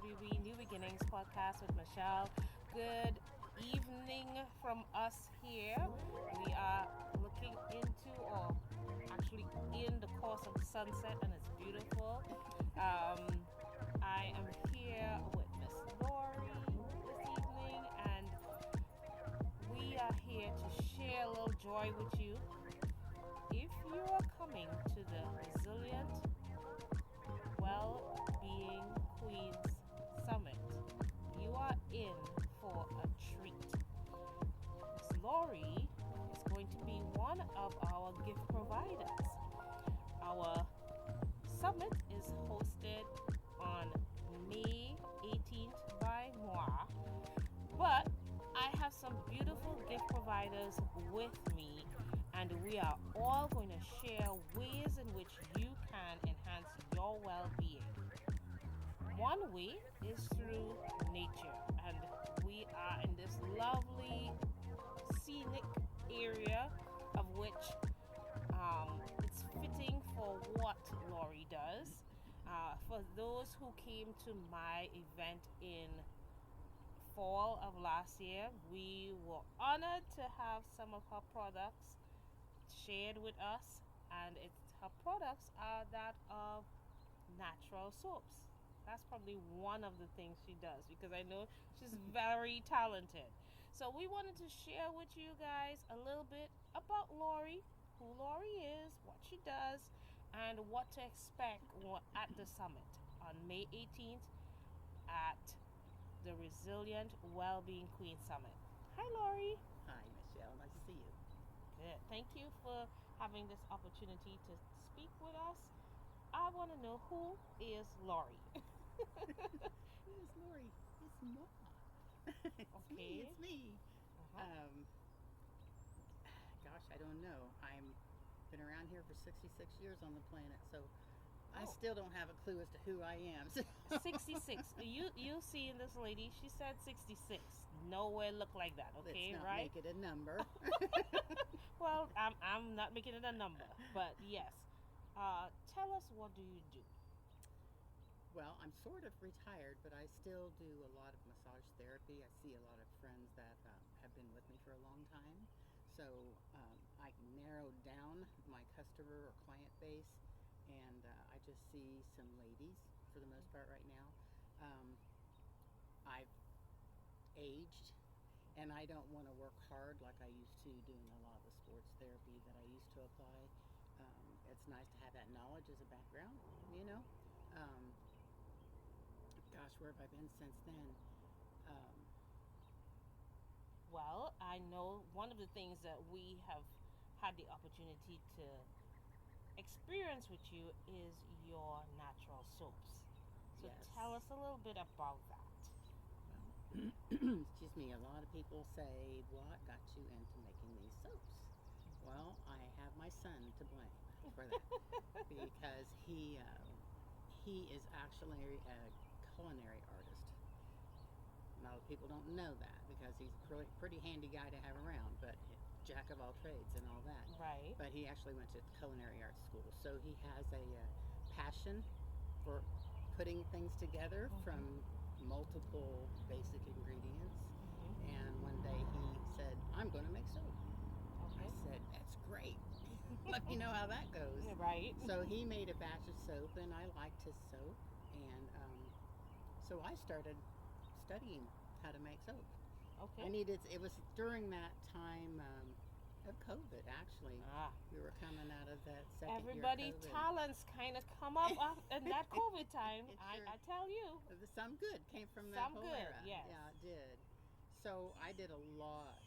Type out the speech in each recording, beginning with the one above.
NWB New Beginnings podcast with Michelle. Good evening from us here. We are looking into, or actually in the course of the sunset, and it's beautiful. I am here with Miss Lori this evening, and we are here to share a little joy with you. If you are coming to the Resilient Well-Being Queens Summit, you are in for a treat. Miss Lori is going to be one of our gift providers. Our summit is hosted on May 18th by moi, but I have some beautiful gift providers with me, and we are all going to share ways in which you can enhance your well-being. One way is through nature, and we are in this lovely scenic area of which it's fitting for what Lori does. For those who came to my event in fall of last year, we were honored to have some of her products shared with us, and her products are that of natural soaps. That's probably one of the things she does, because I know she's very talented. So we wanted to share with you guys a little bit about Lori, who Lori is, what she does, and what to expect at the summit on May 18th at the Resilient Wellbeing Queen Summit. Hi, Lori. Hi, Michelle. Nice to see you. Good. Thank you for having this opportunity to speak with us. I want to know, who is Lori? Who is Lori? It's Ma. It's me. It's me. Uh-huh. Gosh, I don't know. I'm been around here for 66 years on the planet, so I Oh. still don't have a clue as to who I am. 66. You seeing this lady? She said 66. Nowhere look like that. Okay, Let's not right? make it a number. Well, I'm not making it a number, but yes. Tell us, what do you do? Well, I'm sort of retired, but I still do a lot of massage therapy. I see a lot of friends that have been with me for a long time. So I narrowed down my customer or client base, and I just see some ladies for the most part right now. I've aged, and I don't want to work hard like I used to doing a lot of the sports therapy that I used to apply. It's nice to have that knowledge as a background, you know. Gosh, where have I been since then? Well, I know one of the things that we have had the opportunity to experience with you is your natural soaps. So Yes. tell us a little bit about that. Well, excuse me, a lot of people say, what got you into making these soaps? Well, I have my son to blame for that because he is actually a culinary artist. A lot of people don't know that because he's a pretty handy guy to have around, but jack of all trades and all that. Right. But he actually went to culinary arts school, so he has a passion for putting things together from multiple basic ingredients. And one day he said, I'm going to make soap. Okay. I said, that's great. Let me know how that goes. Right. So he made a batch of soap, and I liked his soap. And so I started studying how to make soap. Okay. It was during that time of COVID, actually. We were coming out of that second Everybody's year of COVID. talents kind of come up in that COVID time. It I sure- tell you. Some good came from that Some whole good, era. yes. Yeah, it did. So I did a lot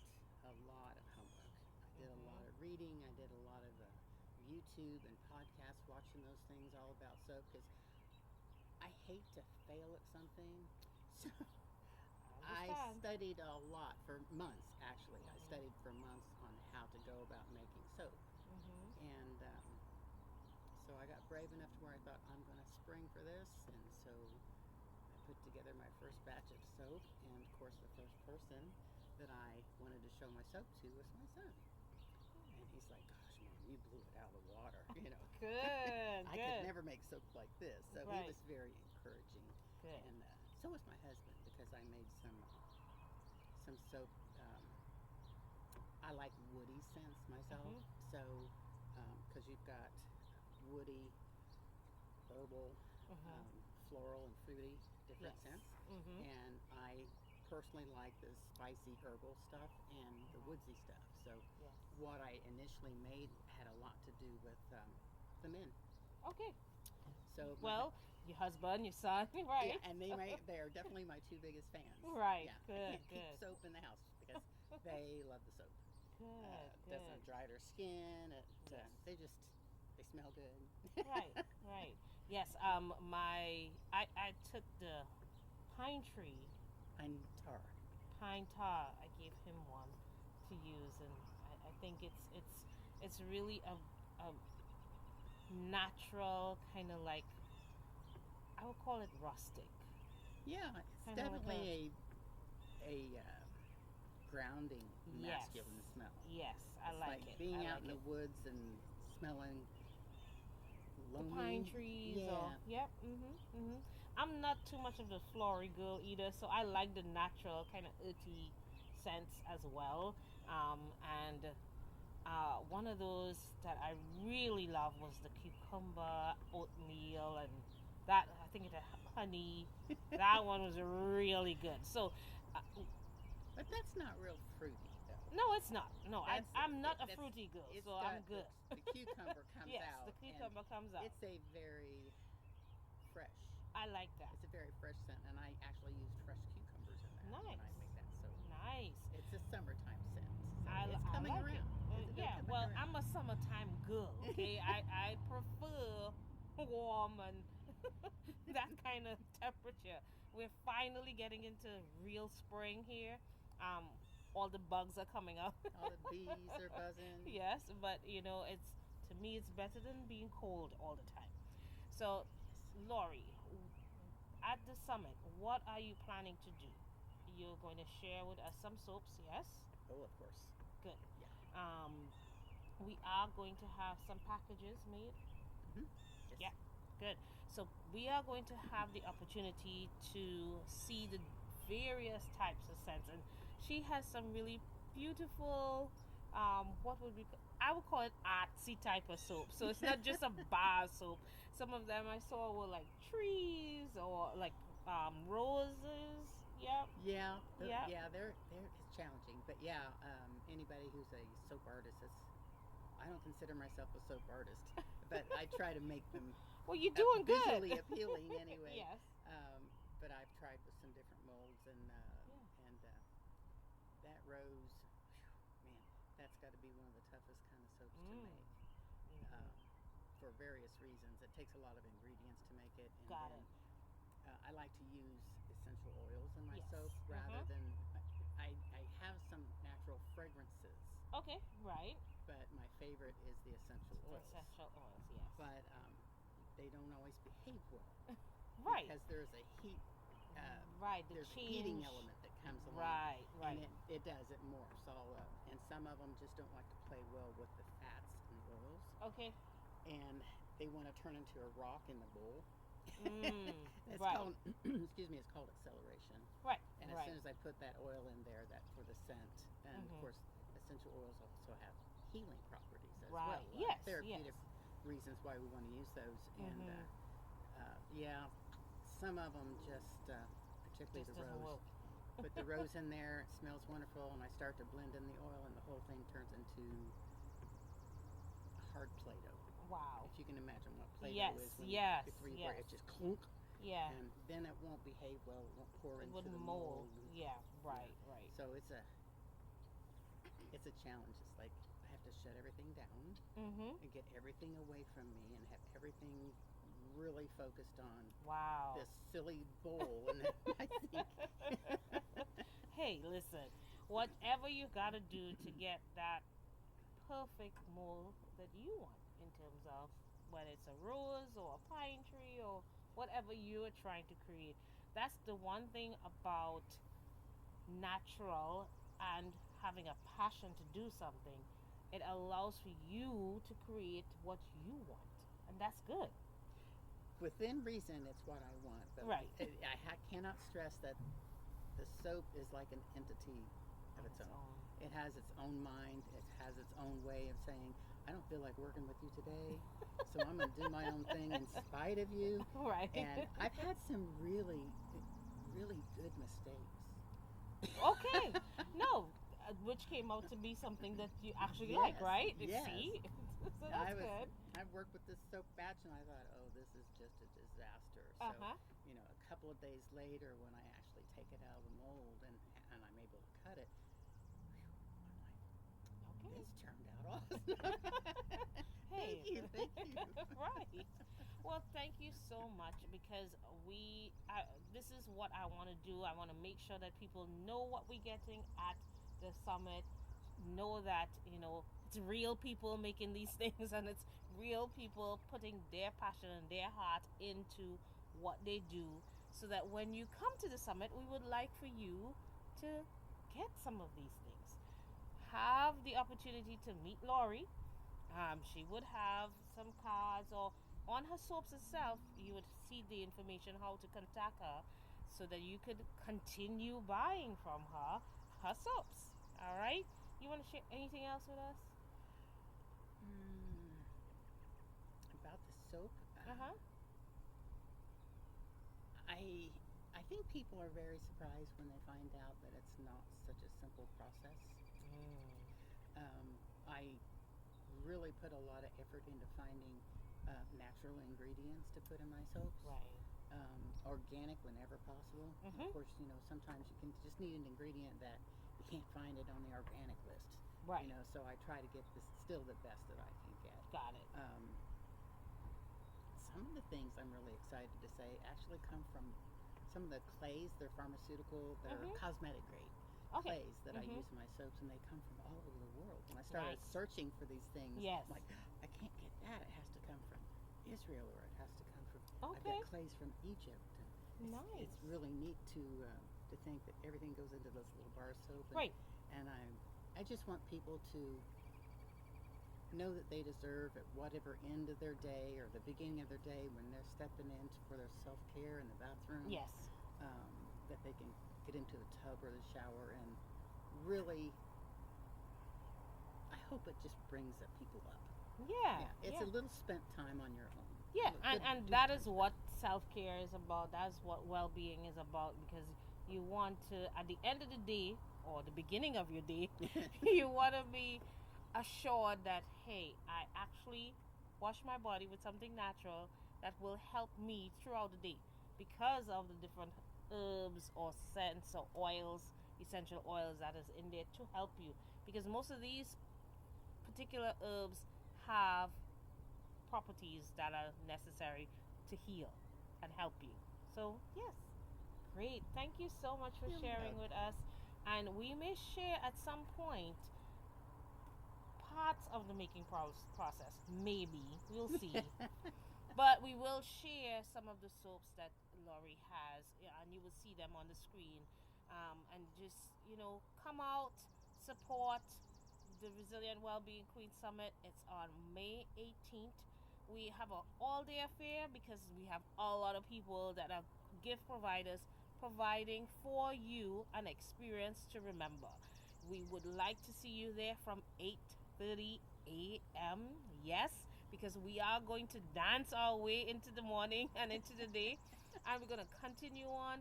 of homework. I did a lot of reading. I did a lot of YouTube and podcasts, watching those things all about soap, because I hate to fail at something. So I studied a lot for months, actually. I studied for months on how to go about making soap. And so I got brave enough to where I thought, I'm going to spring for this. And so I put together my first batch of soap. And of course, the first person that I wanted to show my soap to was my son. And he's like, gosh, Mom, you blew it out of the water, you know. Good, I could never make soap like this. So Right. he was very encouraging. Good. And So was my husband because I made some soap. I like woody scents myself. Mhm. So because you've got woody, herbal, Mhm. floral, and fruity different Yes. scents. Mhm. And I personally like the spicy herbal stuff and the woodsy stuff. So Yes. what I initially made had a lot to do with the men. Okay. So Well, your husband, your son, yeah, right? and they are definitely my two biggest fans. Right. Yeah, I Good. can't keep Good. soap in the house because they love the soap. Good. Good. Doesn't dry their skin. Yes. They smell good. Right. Right. Yes. I took the pine tree, Pine tar. pine tar. I gave him one to use, and I think it's really a natural kind of like, I would call it rustic. Yeah, it's Kind of like definitely a grounding yes, masculine smell. yes. I It's like like it. being I out like in it. the woods and smelling The pine lonely. trees or Yeah, yep. I'm not too much of the flory girl either, so I like the natural kind of earthy scents as well. And one of those that I really love was the cucumber oatmeal, and that I think it had honey. That one was really good. So uh, but that's not real fruity though. no, it's not. No, That's I'm not a that's fruity girl, it's so I'm got good. the cucumber comes Yes, the out and cucumber comes out. it's a very fresh. I like that. It's a very fresh scent, and I actually used fresh cucumbers in that when Nice. I make that soap. Nice. It's a summertime scent, so I it's coming like around. it. They're Yeah, coming well, around. I'm a summertime girl, okay? I prefer warm and that kind of temperature. We're finally getting into real spring here. Um, all the bugs are coming up. All the bees are buzzing. Yes, but it's to me it's better than being cold all the time. So, Lori, at the summit, what are you planning to do? You're going to share with us some soaps, yes? Oh, of course. Good. Yeah. We are going to have some packages made. Yes. Yeah, good. So we are going to have the opportunity to see the various types of scents, and she has some really beautiful. What would we? I would call it artsy type of soap. So it's not just a bar soap. Some of them I saw were like trees or like roses. Yep. Yeah. Yeah. Yeah. It's challenging, but yeah. Anybody who's a soap artist is. I don't consider myself a soap artist, but I try to make them Well, you're doing good. visually appealing anyway. Yes. But I've tried with some different molds, and that rose, whew, man, that's got to be one of the toughest kind of soaps to make. For various reasons, it takes a lot of ingredients to make it, and Got then it. I like to use essential oils in my Yes. soap rather than. I have some natural fragrances, Okay. Right. but my favorite is the essential oils. Essential oils. Yes. But they don't always behave well Right. because there's a heat. Right. The There's a change. heating element that comes along, Right. Right. and it does it morphs all up. And some of them just don't like to play well with the fats and oils, Okay. and they want to turn into a rock in the bowl. It's right. called, excuse me, it's called acceleration. Right. And as right. soon as I put that oil in there, that for the scent, and of course, essential oils also have healing properties as Right. well. Yes, Therapeutic yes. reasons why we want to use those. And yeah, some of them just, particularly Just the doesn't rose. work. Put the rose in there, it smells wonderful, and I start to blend in the oil, and the whole thing turns into a hard Play-Doh. Wow. If you can imagine what Play-Doh Yes, is when yes, where it just clunk, Yeah. and then it won't behave well, it won't pour It into wouldn't the mold. mold. Yeah. Right. Right. So it's a challenge. It's like I have to shut everything down Mm-hmm. and get everything away from me and have everything really focused on Wow. this silly bowl. And I think Hey, listen. Whatever you gotta do to get that perfect mold that you want, in terms of whether it's a rose or a pine tree or whatever you're trying to create. That's the one thing about natural and having a passion to do something. It allows for you to create what you want, and that's good. within reason, it's what I want. But Right. cannot stress that the soap is like an entity of its own. It has its own mind. It has its own way of saying, I don't feel like working with you today, so I'm going to do my own thing in spite of you. Right. And I've had some really, really good mistakes. Okay. No, which came out to be something that you actually like, Yes, right? yes. See? So I that's was, good. I worked with this soap batch, and I thought, oh, this is just a disaster. So, Uh-huh. a couple of days later, when I actually take it out of the mold and I'm able to cut it, I'm like, Okay. this turned out awesome. Hey. Thank you. Right. Well, thank you so much because this is what I want to do. I want to make sure that people know what we're getting at the summit, know that, it's real people making these things and it's real people putting their passion and their heart into what they do so that when you come to the summit, we would like for you to get some of these things. Have the opportunity to meet Lori. She would have some cards, or on her soaps itself, you would see the information how to contact her so that you could continue buying from her soaps. All right? You want to share anything else with us? About the soap, Uh-huh. I think people are very surprised when they find out that it's not such a simple process. I really put a lot of effort into finding natural ingredients to put in my soaps. Right. Organic whenever possible. Mhm. Of course, sometimes you can just need an ingredient that you can't find it on the organic list. Right. So I try to get still the best that I can get. Got it. Some of the things I'm really excited to say actually come from some of the clays. They're pharmaceutical, they're cosmetic grade Okay. clays that I use in my soaps, and they come from all over the world. When I started Nice. searching for these things, Yes. I'm like, I can't get that. It has to come from Israel, or it has to come from. I've Okay. got clays from Egypt. And Nice. It's really neat to think that everything goes into this little bar soap. Right. And I just want people to know that they deserve at whatever end of their day or the beginning of their day when they're stepping in for their self-care in the bathroom. Yes. That they can get into the tub or the shower and really, I hope it just brings the people up. Yeah. It's a little spent time on your own. Yeah, Good- and good that time is spent. what self-care is about. That's what well-being is about, because you want to, at the end of the day or the beginning of your day, you want to be assured that, hey, I actually wash my body with something natural that will help me throughout the day because of the different herbs or scents or oils, essential oils that is in there to help you, because most of these particular herbs have properties that are necessary to heal and help you. So, yes, great. Thank you so much for You're sharing with us. And we may share at some point parts of the making process. Maybe. We'll see. But we will share some of the soaps that Lori has, and you will see them on the screen. And just, come out, support the Resilient Wellbeing Queen Summit. It's on May 18th. We have an all-day affair because we have a lot of people that are gift providers providing for you an experience to remember. We would like to see you there from 8:30 a.m. Yes, because we are going to dance our way into the morning and into the day, and we're going to continue on.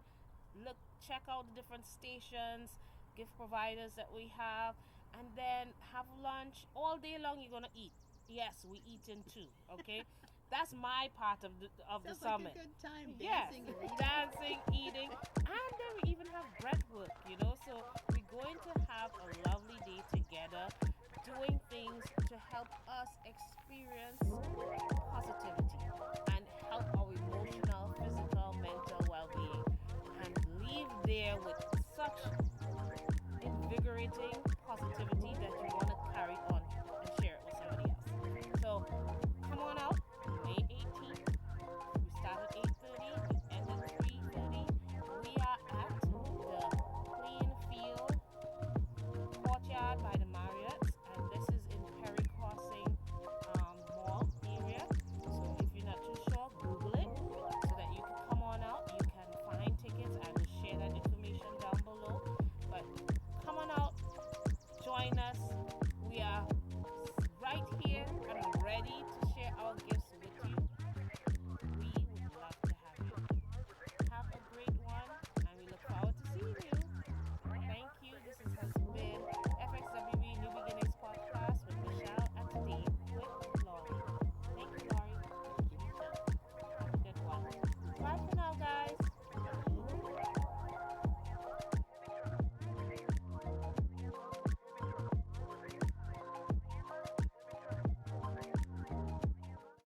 Check out the different stations, gift providers that we have, and then have lunch all day long. You're gonna eat. Yes, we eat in too. Okay, that's my part of the Sounds summit. like a good time. Yes, Dancing and eating. dancing, eating, and then we even have breath work. So we're going to have a lovely day together, doing things to help us experience positivity